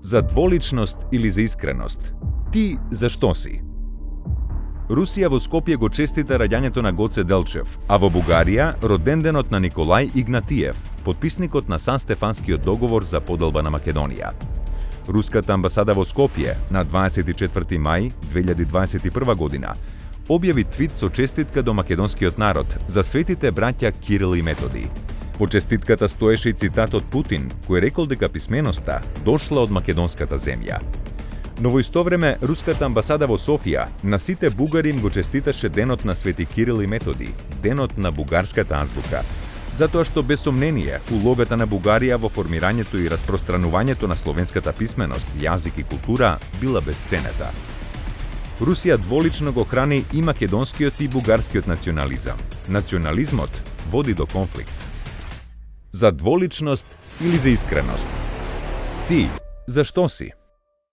За дволичност или за искреност? Ти зашто си? Русија во Скопје го честита раѓањето на Гоце Делчев, а во Бугарија роденденот на Николај Игнатиев, потписникот на Сан-Стефанскиот договор за поделба на Македонија. Руската амбасада во Скопје на 24 мај 2021 година објави твит со честитка до македонскиот народ за светите браќа Кирил и Методи. Во честитката стоеше и цитат од Путин, кој рекол дека писменоста дошла од македонската земја. Но во исто време, руската амбасада во Софија на сите бугари им го честиташе денот на Свети Кирил и Методи, денот на бугарската азбука, затоа што без сомнение улогата на Бугарија во формирањето и распространувањето на словенската писменост, јазик и култура била безценета. Русија дволично го храни и македонскиот и бугарскиот национализам. Национализмот води до конфликт. За дволичност или за искреност? Ти, зашто си?